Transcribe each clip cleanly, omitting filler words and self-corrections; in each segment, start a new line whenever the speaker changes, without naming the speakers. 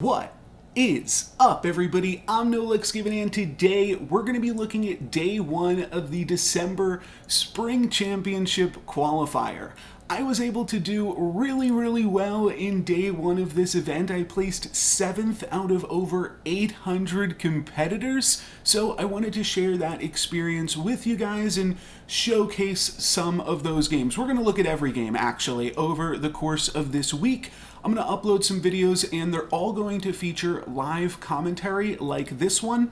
What is up, everybody? I'm NoLucksGiven, and today we're going to be looking at day one of the December Spring Championship Qualifier. I was able to do really well in day one of this event. I placed 7th out of over 800 competitors, so I wanted to share that experience with you guys and showcase some of those games. We're going to look at every game, actually, over the course of this week. I'm going to upload some videos, and they're all going to feature live commentary like this one.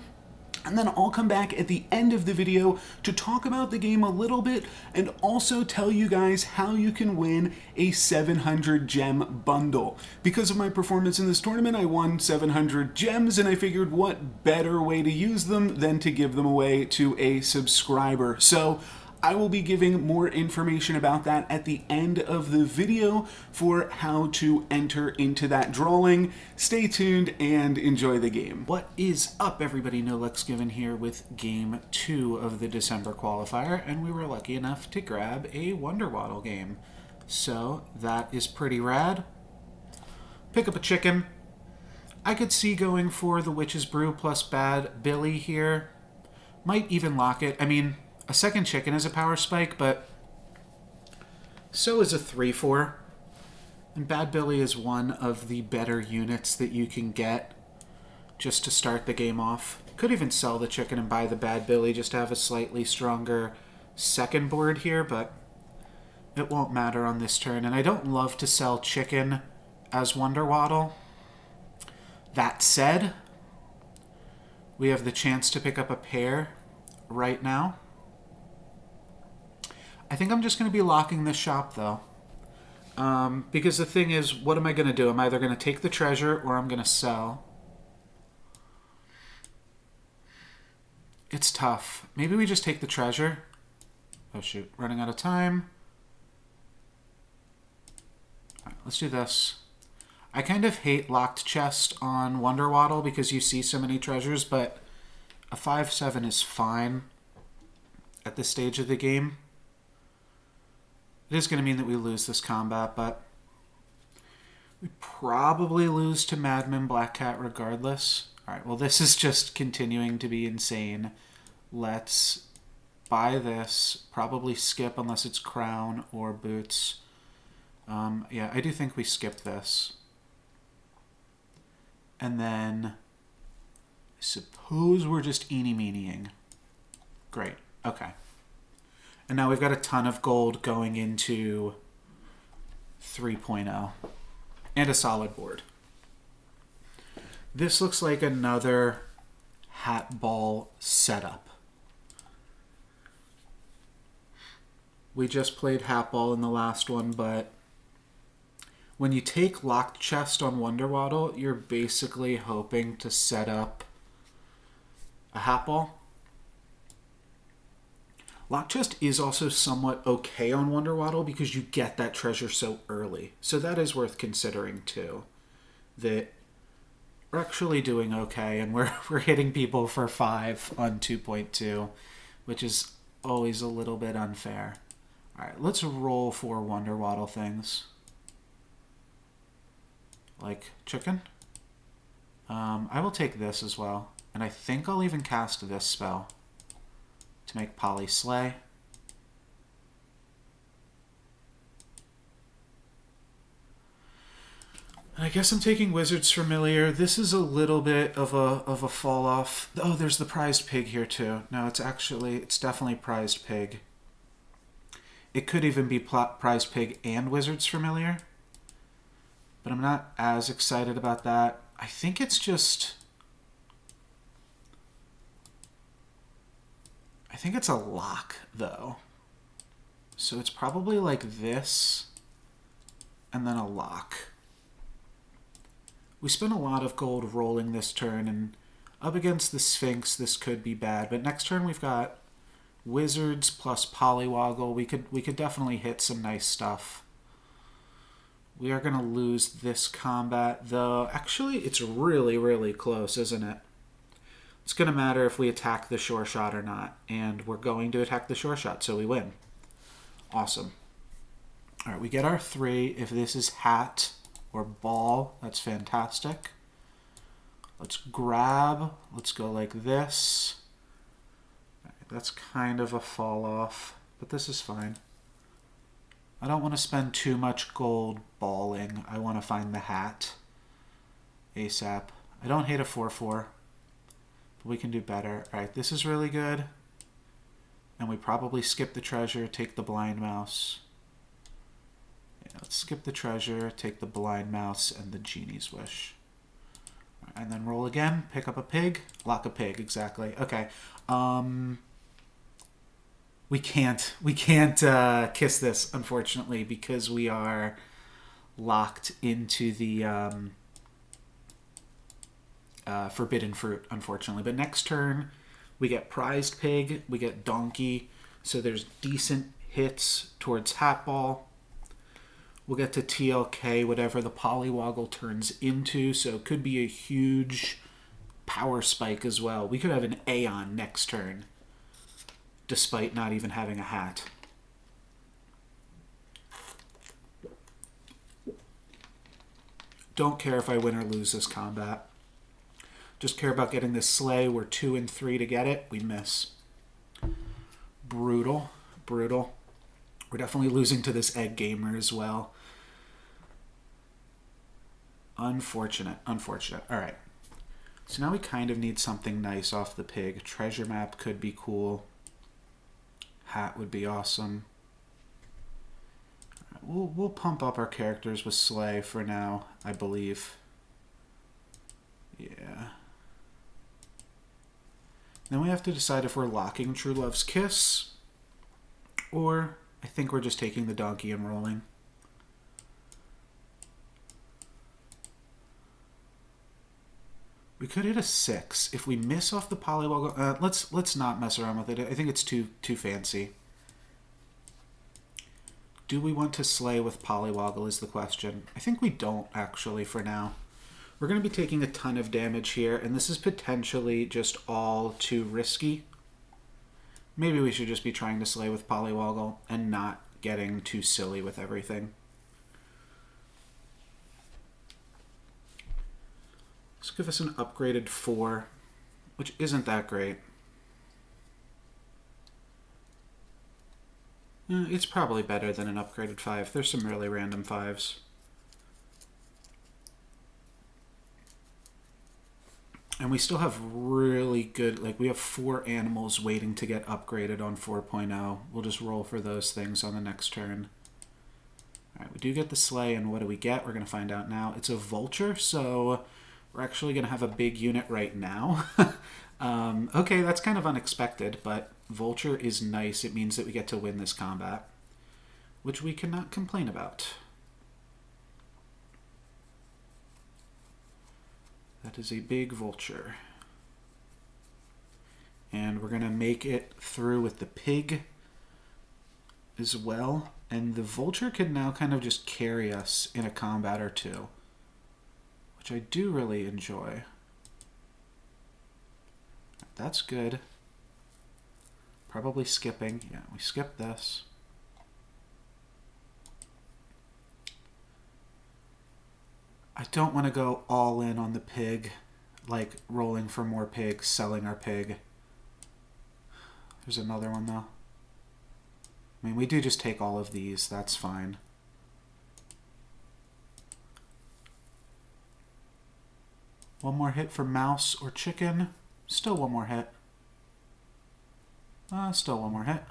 And then I'll come back at the end of the video to talk about the game a little bit and also tell you guys how you can win a 700 gem bundle. Because of my performance in this tournament, I won 700 gems, and I figured what better way to use them than to give them away to a subscriber. So I will be giving more information about that at the end of the video for how to enter into that drawing. Stay tuned and enjoy the game. What is up, everybody? NoLucksGiven here with game 2 of the December qualifier, and we were lucky enough to grab a Waddle game. So that is pretty rad. Pick up a chicken. I could see going for the Witch's Brew plus Bad Billy here. Might even lock it. I mean, a second chicken is a power spike, but so is a 3-4. And Bad Billy is one of the better units that you can get just to start the game off. Could even sell the chicken and buy the Bad Billy just to have a slightly stronger second board here, but it won't matter on this turn. And I don't love to sell chicken as Waddle. That said, we have the chance to pick up a pair right now. I think I'm just going to be locking this shop, though. Because the thing is, what am I going to do? I'm either going to take the treasure or I'm going to sell. It's tough. Maybe we just take the treasure. Oh, shoot. Running out of time. All right, let's do this. I kind of hate locked chest on Waddle because you see so many treasures, but a 5-7 is fine at this stage of the game. It is going to mean that we lose this combat, but we probably lose to Madman Black Cat regardless. Alright, well, this is just continuing to be insane. Let's buy this. Probably skip unless it's Crown or Boots. Yeah, I do think we skip this. And then I suppose we're just eeny-meenying. Great. Okay. And now we've got a ton of gold going into 3.0 and a solid board. This looks like another hat ball setup. We just played hat ball in the last one, but when you take locked chest on Waddle, you're basically hoping to set up a hat ball. Lock chest is also somewhat okay on Waddle because you get that treasure so early. So that is worth considering too. That we're actually doing okay, and we're hitting people for 5 on 2.2, which is always a little bit unfair. Alright, let's roll 4 Waddle things. Like chicken. I will take this as well. And I think I'll even cast this spell to make Polly slay. And I guess I'm taking Wizard's Familiar. This is a little bit of a fall off. Oh, there's the prized pig here too. No, it's definitely prized pig. It could even be prized pig and Wizard's Familiar. But I'm not as excited about that. I think it's just... I think it's a lock, though. So it's probably like this, and then a lock. We spent a lot of gold rolling this turn, and up against the Sphinx, this could be bad. But next turn we've got Wizards plus Polywoggle. We could definitely hit some nice stuff. We are going to lose this combat, though. Actually, it's really close, isn't it? It's going to matter if we attack the Sure Shot or not. And we're going to attack the Sure Shot, so we win. Awesome. All right, we get our 3. If this is hat or ball, that's fantastic. Let's grab. Let's go like this. That's kind of a fall off, but this is fine. I don't want to spend too much gold balling. I want to find the hat ASAP. I don't hate a 4-4, but we can do better. All right, this is really good. And we probably skip the treasure, take the blind mouse. Yeah, let's skip the treasure, take the blind mouse and the genie's wish. And then roll again, pick up a pig, lock a pig, exactly. Okay. We can't kiss this, unfortunately, because we are locked into the forbidden fruit, unfortunately. But next turn, we get prized pig, we get donkey, so there's decent hits towards hatball. We'll get to TLK, whatever the polywoggle turns into, so it could be a huge power spike as well. We could have an Aeon next turn, despite not even having a hat. Don't care if I win or lose this combat. Just care about getting this sleigh. We're 2 and 3 to get it. We miss. Brutal. Brutal. We're definitely losing to this egg gamer as well. Unfortunate. Unfortunate. All right. So now we kind of need something nice off the pig. Treasure map could be cool. Hat would be awesome. We'll pump up our characters with sleigh for now, I believe. Yeah. Then we have to decide if we're locking True Love's Kiss, or I think we're just taking the donkey and rolling. We could hit a 6. If we miss off the polywoggle, let's not mess around with it. I think it's too fancy. Do we want to slay with polywoggle is the question. I think we don't, actually, for now. We're going to be taking a ton of damage here, and this is potentially just all too risky. Maybe we should just be trying to slay with polywoggle and not getting too silly with everything. Let's give us an upgraded 4, which isn't that great. It's probably better than an upgraded 5. There's some really random 5s. And we still have really good, like we have 4 animals waiting to get upgraded on 4.0. We'll just roll for those things on the next turn. All right, we do get the sleigh, and what do we get? We're going to find out now. It's a vulture, so we're actually going to have a big unit right now. Okay, that's kind of unexpected, but vulture is nice. It means that we get to win this combat, which we cannot complain about. That is a big vulture. And we're going to make it through with the pig as well. And the vulture can now kind of just carry us in a combat or two, which I do really enjoy. That's good. Probably skipping. Yeah, we skip this. I don't want to go all in on the pig, like rolling for more pigs, selling our pig. There's another one, though. I mean, we do just take all of these. That's fine. One more hit for mouse or chicken. Still one more hit. Still one more hit.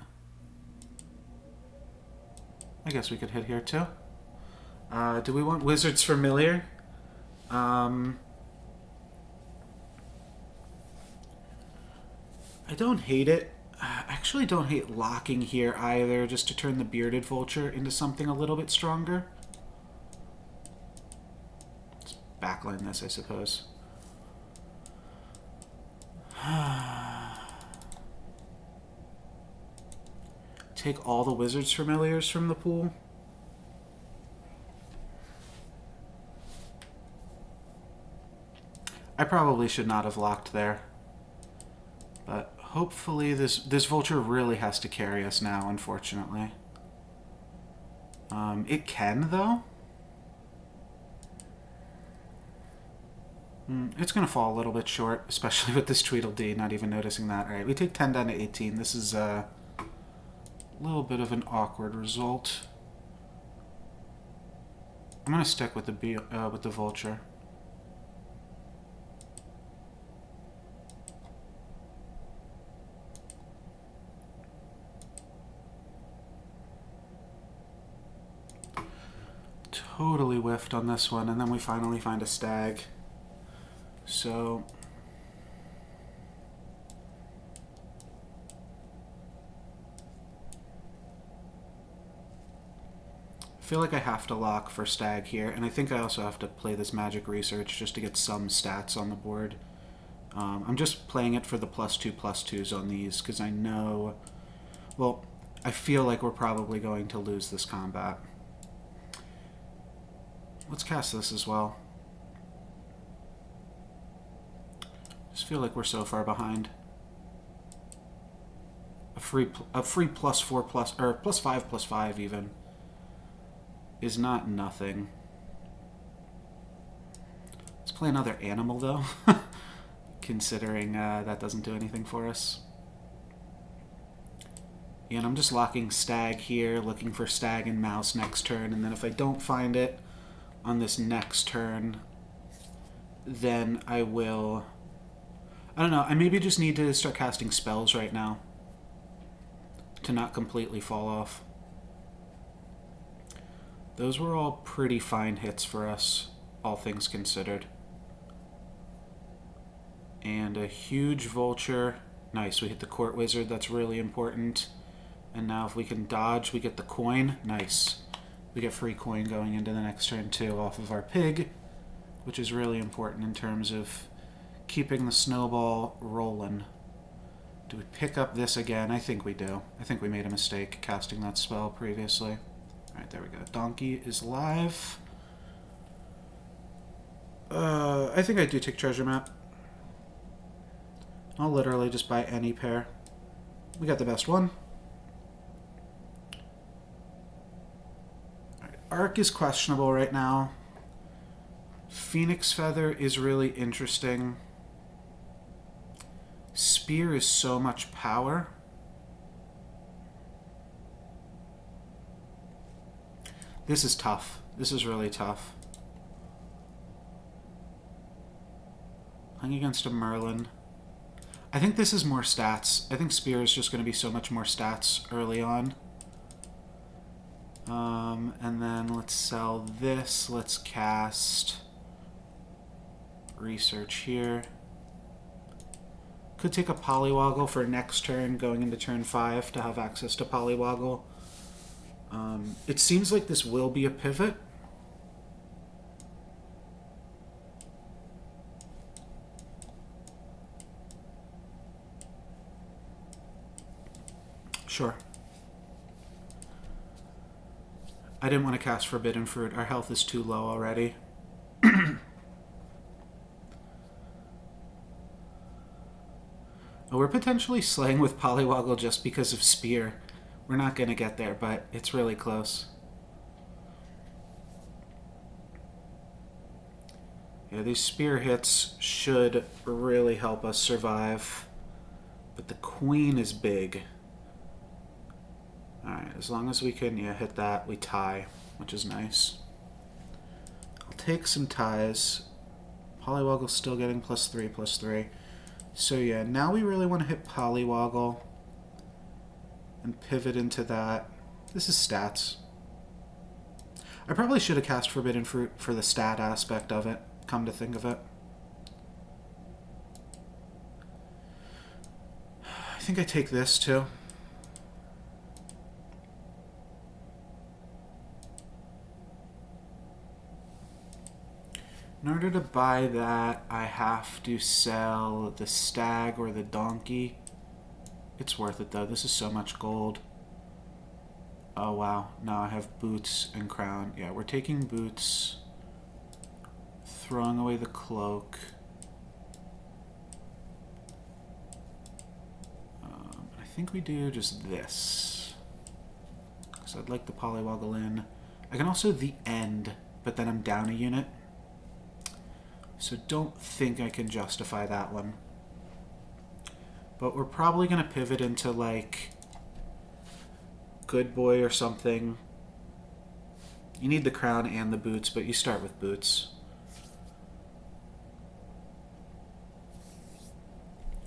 I guess we could hit here, too. Do we want Wizard's Familiar? I don't hate it. I actually don't hate locking here either, just to turn the Bearded Vulture into something a little bit stronger. Let's backline this, I suppose. Take all the Wizard's Familiars from the pool. I probably should not have locked there. But hopefully this vulture really has to carry us now, unfortunately. It can, though. It's going to fall a little bit short, especially with this Tweedledee, not even noticing that. All right, we take 10 down to 18. This is a little bit of an awkward result. I'm going to stick with the Vulture. Totally whiffed on this one, and then we finally find a stag. So I feel like I have to lock for stag here, and I think I also have to play this magic research just to get some stats on the board. I'm just playing it for the +2/+2s on these because I know, well, I feel like we're probably going to lose this combat. Let's cast this as well. Just feel like we're so far behind. A free +4 or +5/+5 even is not nothing. Let's play another animal though, considering that doesn't do anything for us. Yeah, and I'm just locking stag here, looking for stag and mouse next turn, and then if I don't find it on this next turn, then I will... I don't know, I maybe just need to start casting spells right now to not completely fall off. Those were all pretty fine hits for us, all things considered. And a huge Vulture. Nice, we hit the Court Wizard, that's really important. And now if we can dodge, we get the coin. Nice. We get free coin going into the next turn too off of our pig, which is really important in terms of keeping the snowball rolling. Do we pick up this again? I think we do. I think we made a mistake casting that spell previously. Alright, there we go. Donkey is live. I think I do take treasure map. I'll literally just buy any pair. We got the best one. Alright, Arc is questionable right now. Phoenix Feather is really interesting. Spear is so much power. This is tough. This is really tough. Playing against a Merlin. I think this is more stats. I think Spear is just going to be so much more stats early on. And then let's sell this. Let's cast Research here. Could take a Polywoggle for next turn, going into turn 5 to have access to Polywoggle. It seems like this will be a pivot. Sure. I didn't want to cast Forbidden Fruit. Our health is too low already. Oh, we're potentially slaying with Polywoggle just because of Spear. We're not going to get there, but it's really close. Yeah, these Spear hits should really help us survive. But the Queen is big. Alright, as long as we can hit that, we tie, which is nice. I'll take some ties. Polywoggle's still getting +3/+3. So yeah, now we really want to hit Polywoggle and pivot into that. This is stats. I probably should have cast Forbidden Fruit for the stat aspect of it, come to think of it. I think I take this too. In order to buy that, I have to sell the stag or the donkey. It's worth it though. This is so much gold. Oh wow. Now I have boots and crown. Yeah, we're taking boots. Throwing away the cloak. I think we do just this. Because I'd like the Polywoggle in. I can also the end, but then I'm down a unit. So don't think I can justify that one. But we're probably going to pivot into, like, Good Boy or something. You need the crown and the boots, but you start with boots.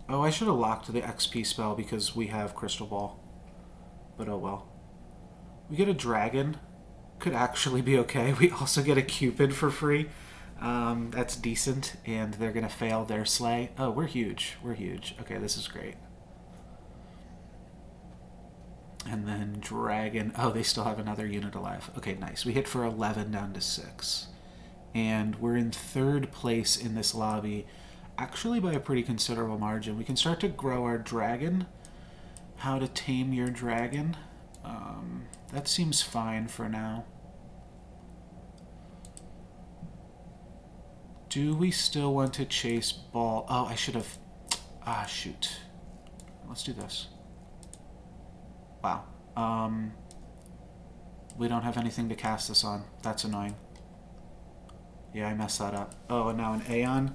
Oh, I should have locked the XP spell because we have Crystal Ball. But oh well. We get a dragon. Could actually be okay. We also get a Cupid for free. That's decent, and they're going to fail their sleigh. Oh, we're huge. We're huge. Okay, this is great. And then dragon. Oh, they still have another unit alive. Okay, nice. We hit for 11 down to 6. And we're in 3rd place in this lobby, actually by a pretty considerable margin. We can start to grow our dragon. How to tame your dragon. That seems fine for now. Do we still want to chase ball? Oh, I should have... Ah, shoot. Let's do this. Wow. We don't have anything to cast this on. That's annoying. Yeah, I messed that up. Oh, and now an Aeon.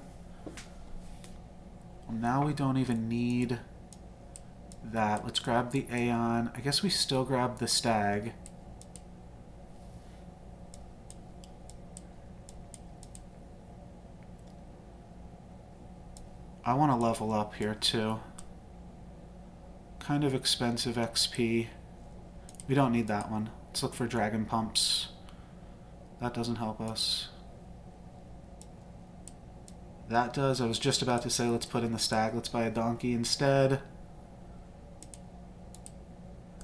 Well, now we don't even need that. Let's grab the Aeon. I guess we still grab the Stag. I want to level up here too. Kind of expensive XP. We don't need that one. Let's look for Dragon Pumps. That doesn't help us. That does. I was just about to say let's put in the Stag. Let's buy a donkey instead.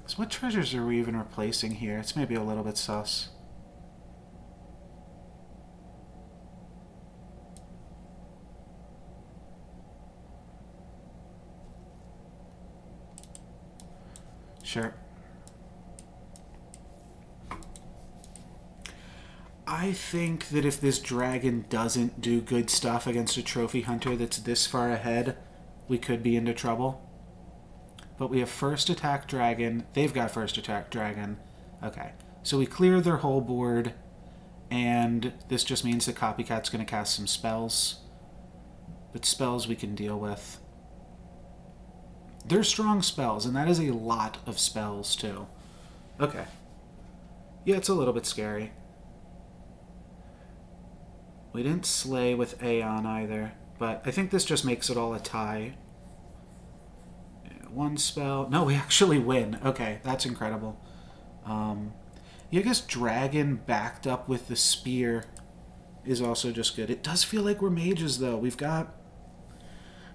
So what treasures are we even replacing here? It's maybe a little bit sus. Sure. I think that if this dragon doesn't do good stuff against a trophy hunter that's this far ahead, we could be into trouble. But we have first attack dragon. They've got first attack dragon. Okay. So we clear their whole board, and this just means that Copycat's going to cast some spells. But spells we can deal with. They're strong spells, and that is a lot of spells, too. Okay. Yeah, it's a little bit scary. We didn't slay with Aeon either, but I think this just makes it all a tie. One spell. No, we actually win. Okay, that's incredible. Yeah, I guess Dragon backed up with the Spear is also just good. It does feel like we're mages, though. We've got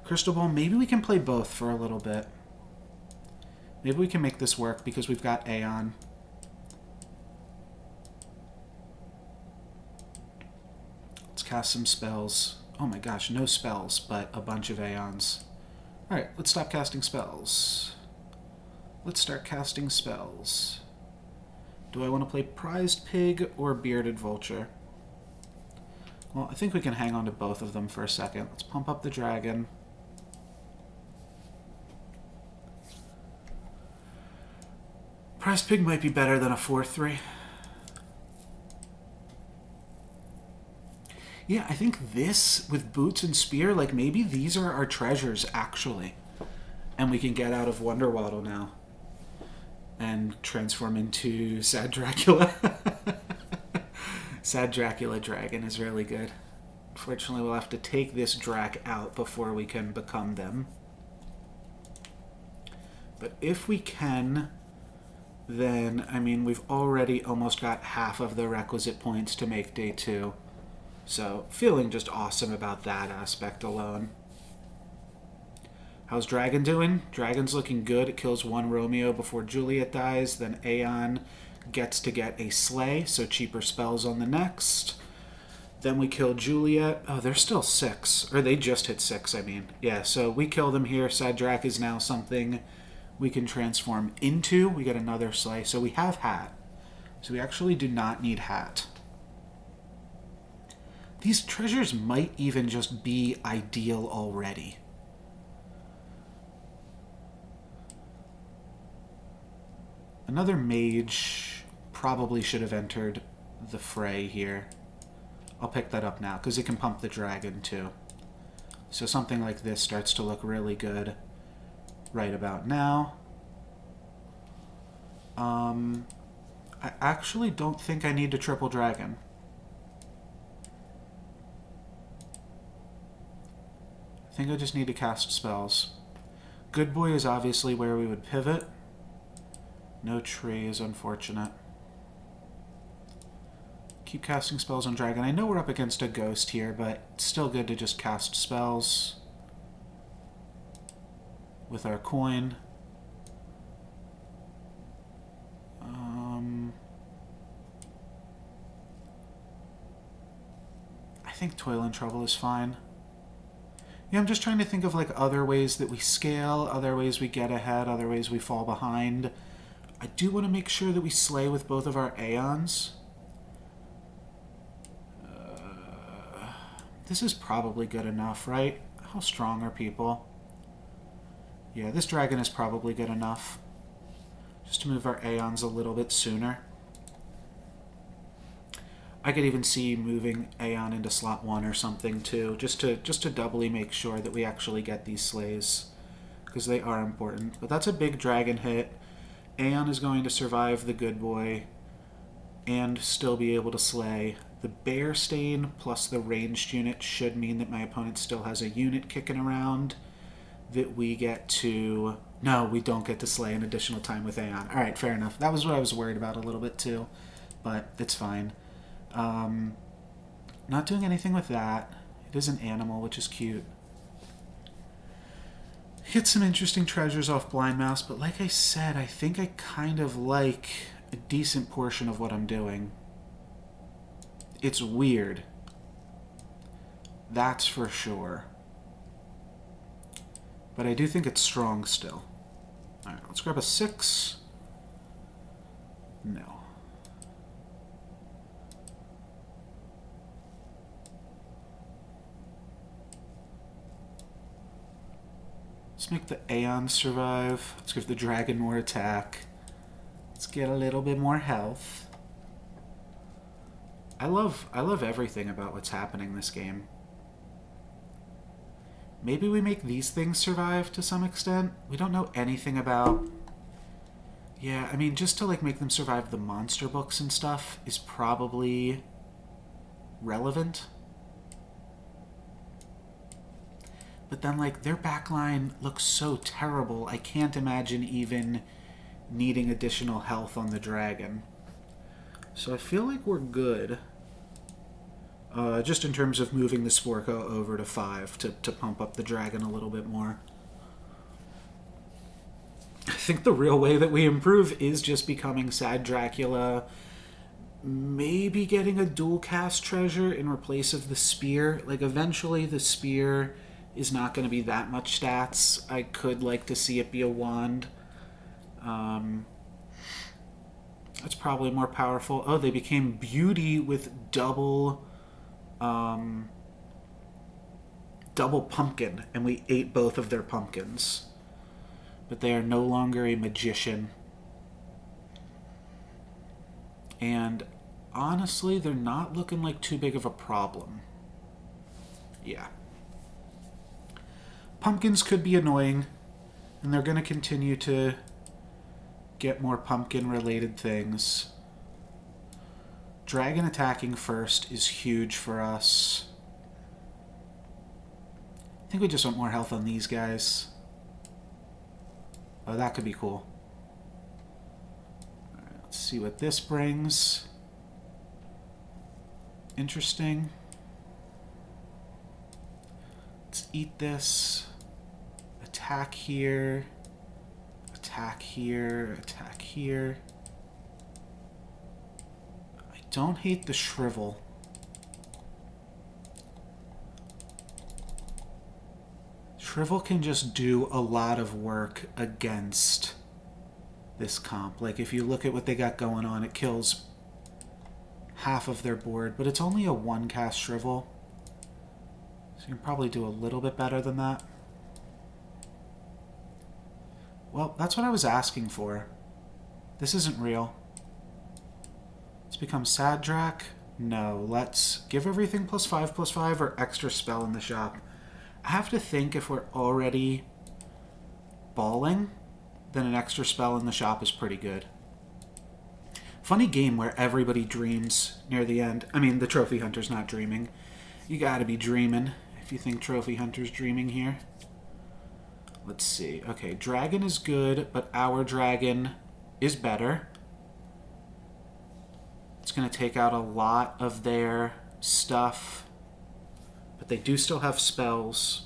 Crystal Ball. Maybe we can play both for a little bit. Maybe we can make this work because we've got Aeon. Let's cast some spells. Oh my gosh, no spells, but a bunch of Aeons. Alright, let's stop casting spells. Let's start casting spells. Do I want to play Prized Pig or Bearded Vulture? Well, I think we can hang on to both of them for a second. Let's pump up the dragon. Prized Pig might be better than a 4-3. Yeah, I think this, with Boots and Spear, like maybe these are our treasures, actually. And we can get out of Wonder Waddle now. And transform into Sad Dracula. Sad Dracula Dragon is really good. Unfortunately, we'll have to take this Drac out before we can become them. But if we can, then, I mean, we've already almost got half of the requisite points to make day 2. So, feeling just awesome about that aspect alone. How's Dragon doing? Dragon's looking good. It kills one Romeo before Juliet dies. Then Aeon gets to get a Slay, so cheaper spells on the next. Then we kill Juliet. Oh, they're still 6. Or they just hit 6, I mean. Yeah, so we kill them here. Sad Drac is now something we can transform into. We get another Slay. So we have Hat. So we actually do not need Hat. These treasures might even just be ideal already. Another mage probably should have entered the fray here. I'll pick that up now, because it can pump the dragon too. So something like this starts to look really good right about now. I actually don't think I need to triple dragon. I think I just need to cast spells. Good Boy is obviously where we would pivot. No tree is unfortunate. Keep casting spells on dragon. I know we're up against a ghost here, but it's still good to just cast spells with our coin. I think Toil and Trouble is fine. Yeah, I'm just trying to think of like other ways that we scale, other ways we get ahead, other ways we fall behind. I do want to make sure that we slay with both of our Aeons. This is probably good enough, right? How strong are people? Yeah, this dragon is probably good enough. Just to move our Aeons a little bit sooner. I could even see moving Aeon into slot 1 or something too, just to doubly make sure that we actually get these slays, because they are important. But that's a big dragon hit. Aeon is going to survive the Good Boy and still be able to slay. The Bear Stain plus the ranged unit should mean that my opponent still has a unit kicking around that we get to... No, we don't get to slay an additional time with Aeon. Alright, fair enough. That was what I was worried about a little bit too, but it's fine. Not doing anything with that. It is an animal, which is cute. Get some interesting treasures off Blind Mouse, but like I said, I think I kind of like a decent portion of what I'm doing. It's weird. That's for sure. But I do think it's strong still. Alright, let's grab a 6. No. Let's make the Aeon survive. Let's give the dragon more attack. Let's get a little bit more health. I love everything about what's happening in this game. Maybe we make these things survive to some extent. We don't know anything about... Yeah, I mean, just to like make them survive the monster books and stuff is probably relevant. But then, like, their backline looks so terrible, I can't imagine even needing additional health on the dragon. So I feel like we're good. Just in terms of moving the Sporco over to 5 to pump up the dragon a little bit more. I think the real way that we improve is just becoming Sad Dracula. Maybe getting a dual cast treasure in replace of the spear. Like, eventually the spear is not going to be that much stats. I could like to see it be a wand. That's probably more powerful. Oh, they became beauty with double pumpkin, and we ate both of their pumpkins. But they are no longer a magician. And honestly, they're not looking like too big of a problem. Yeah. Pumpkins could be annoying, and they're going to continue to get more pumpkin-related things. Dragon attacking first is huge for us. I think we just want more health on these guys. Oh, that could be cool. All right, let's see what this brings. Interesting. Let's eat this. Attack here. Attack here. Attack here. I don't hate the shrivel. Shrivel can just do a lot of work against this comp. Like, if you look at what they got going on, it kills half of their board, but it's only a 1-cast Shrivel. So you can probably do a little bit better than that. Well, that's what I was asking for. This isn't real. Let's become Sad Drac. No, let's give everything +5/+5 or extra spell in the shop. I have to think if we're already balling, then an extra spell in the shop is pretty good. Funny game where everybody dreams near the end. I mean, the Trophy Hunter's not dreaming. You gotta be dreaming if you think Trophy Hunter's dreaming here. Let's see. Okay, dragon is good, but our dragon is better. It's going to take out a lot of their stuff, but they do still have spells.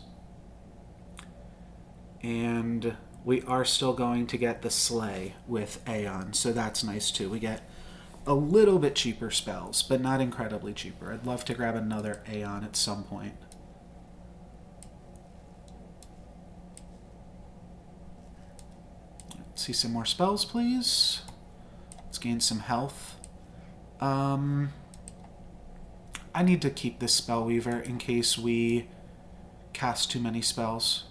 And we are still going to get the Slay with Aeon, so that's nice too. We get a little bit cheaper spells, but not incredibly cheaper. I'd love to grab another Aeon at some point. Let's see some more spells, please. Let's gain some health. I need to keep this Spellweaver in case we cast too many spells.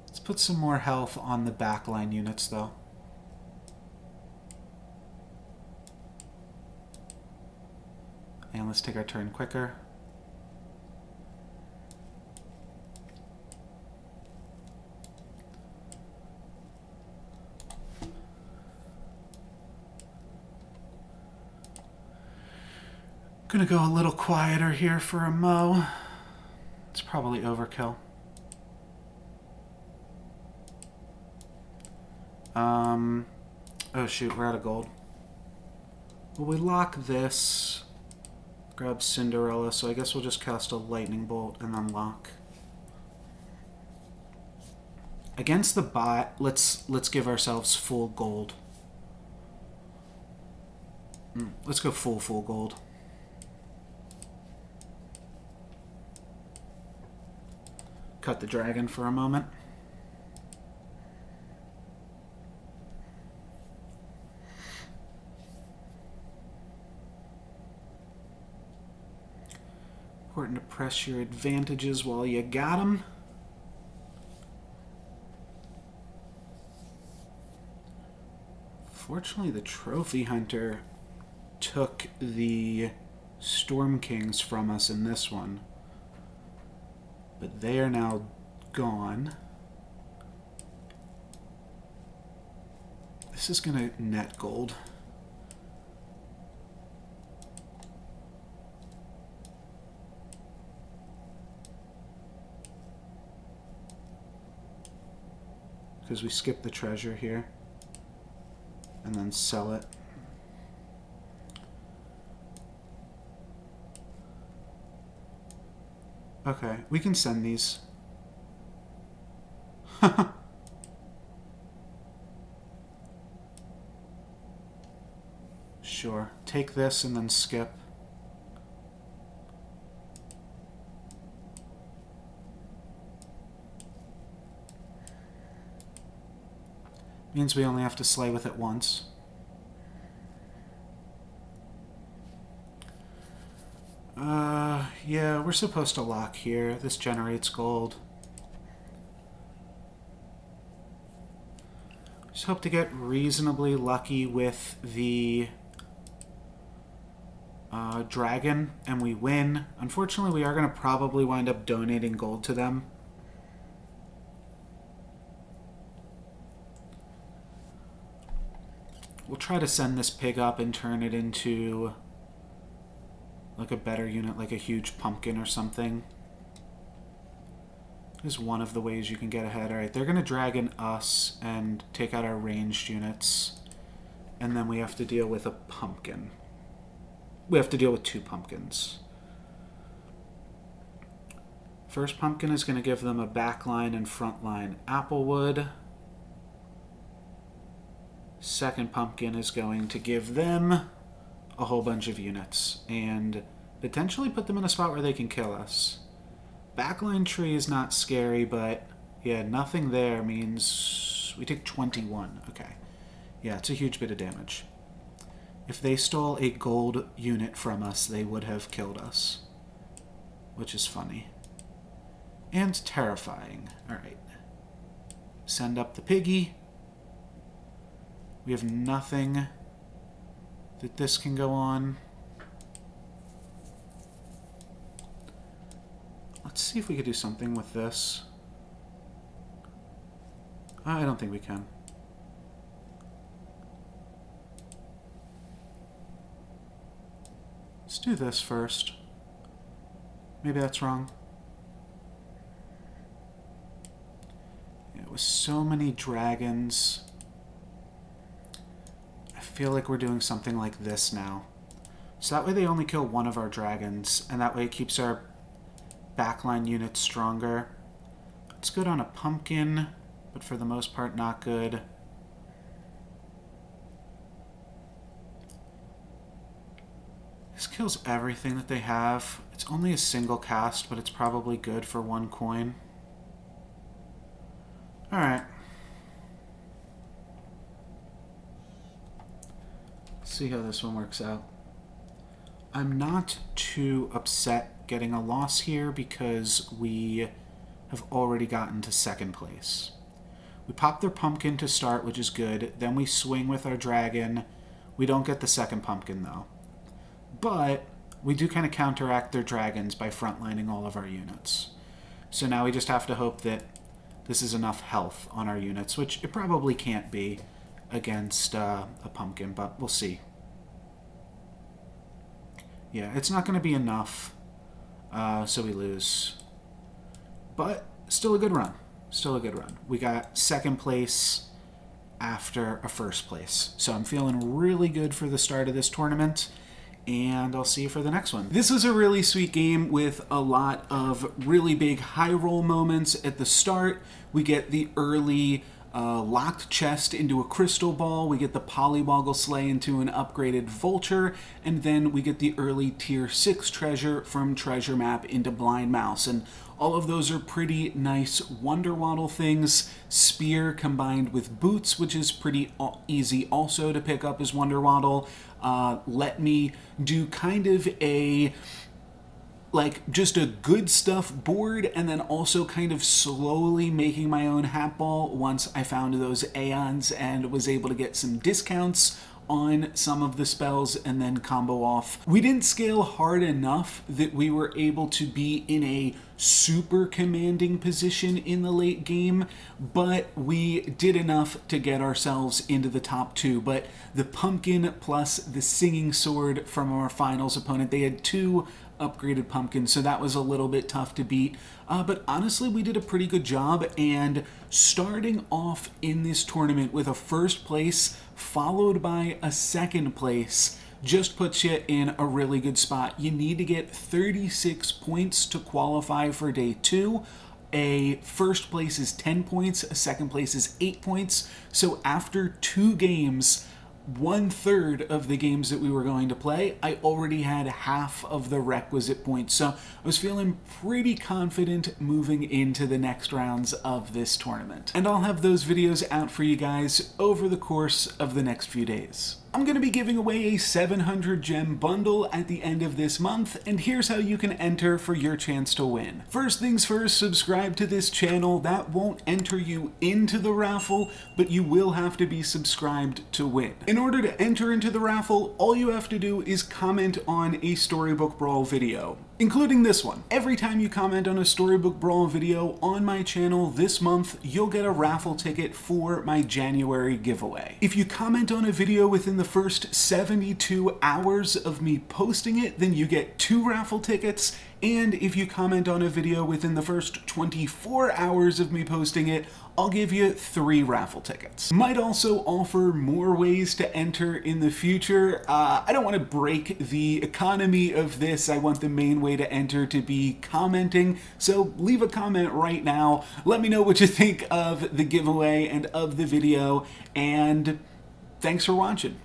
Let's put some more health on the backline units, though. And let's take our turn quicker. Gonna go a little quieter here for a mo. It's probably overkill. Oh shoot, we're out of gold. Well, we lock this. Grab Cinderella, so I guess we'll just cast a lightning bolt and then lock. Against the bot, let's give ourselves full gold. Let's go full gold. Cut the dragon for a moment. Important to press your advantages while you got them. Fortunately, the Trophy Hunter took the Storm Kings from us in this one. But they are now gone. This is going to net gold. Because we skip the treasure here. And then sell it. Okay, we can send these. Sure. Take this and then skip. Means we only have to slay with it once. Yeah, we're supposed to lock here. This generates gold. Just hope to get reasonably lucky with the dragon, and we win. Unfortunately, we are going to probably wind up donating gold to them. We'll try to send this pig up and turn it into like a better unit, like a huge pumpkin or something. Is one of the ways you can get ahead. Alright, they're going to dragon us and take out our ranged units. And then we have to deal with a pumpkin. We have to deal with 2 pumpkins. First pumpkin is going to give them a backline and frontline Applewood. Second pumpkin is going to give them a whole bunch of units and potentially put them in a spot where they can kill us. Backline tree is not scary, but yeah, nothing there means we take 21. Okay. Yeah, it's a huge bit of damage. If they stole a gold unit from us, they would have killed us. Which is funny. And terrifying. Alright. Send up the piggy. We have nothing that this can go on. Let's see if we could do something with this. I don't think we can. Let's do this first. Maybe that's wrong. Yeah, with so many dragons, I feel like we're doing something like this now. So that way they only kill one of our dragons, and that way it keeps our backline units stronger. It's good on a pumpkin, but for the most part not good. This kills everything that they have. It's only a single cast, but it's probably good for 1 coin. Alright. See how this one works out. I'm not too upset getting a loss here because we have already gotten to 2nd place. We pop their pumpkin to start, which is good. Then we swing with our dragon. We don't get the 2nd pumpkin, though. But we do kind of counteract their dragons by frontlining all of our units. So now we just have to hope that this is enough health on our units, which it probably can't be against a pumpkin, but we'll see. Yeah, it's not going to be enough, so we lose. But still a good run. Still a good run. We got 2nd place after a 1st place. So I'm feeling really good for the start of this tournament, and I'll see you for the next one. This was a really sweet game with a lot of really big high roll moments. At the start, we get the early locked chest into a crystal ball, we get the Polywoggle Sleigh into an upgraded vulture, and then we get the early tier 6 treasure from treasure map into blind mouse. And all of those are pretty nice Wonder Waddle things. Spear combined with boots, which is pretty easy also to pick up as Wonder Waddle. Let me do kind of a just a good stuff board, and then also kind of slowly making my own hat ball once I found those aeons and was able to get some discounts on some of the spells and then combo off. We didn't scale hard enough that we were able to be in a super commanding position in the late game, but we did enough to get ourselves into the top 2. But the pumpkin plus the singing sword from our finals opponent, they had 2 upgraded pumpkins, so that was a little bit tough to beat. But honestly, we did a pretty good job, and starting off in this tournament with a 1st place followed by a 2nd place just puts you in a really good spot. You need to get 36 points to qualify for day 2. A 1st place is 10 points, a 2nd place is 8 points. So after 2 games, 1/3 of the games that we were going to play, I already had half of the requisite points. So I was feeling pretty confident moving into the next rounds of this tournament. And I'll have those videos out for you guys over the course of the next few days. I'm going to be giving away a 700 gem bundle at the end of this month, and here's how you can enter for your chance to win. First things first, subscribe to this channel. That won't enter you into the raffle, but you will have to be subscribed to win. In order to enter into the raffle, all you have to do is comment on a Storybook Brawl video, including this one. Every time you comment on a Storybook Brawl video on my channel this month, you'll get a raffle ticket for my January giveaway. If you comment on a video within the first 72 hours of me posting it, then you get 2 raffle tickets. And if you comment on a video within the first 24 hours of me posting it, I'll give you 3 raffle tickets. Might also offer more ways to enter in the future. I don't want to break the economy of this. I want the main way to enter to be commenting. So leave a comment right now. Let me know what you think of the giveaway and of the video. And thanks for watching.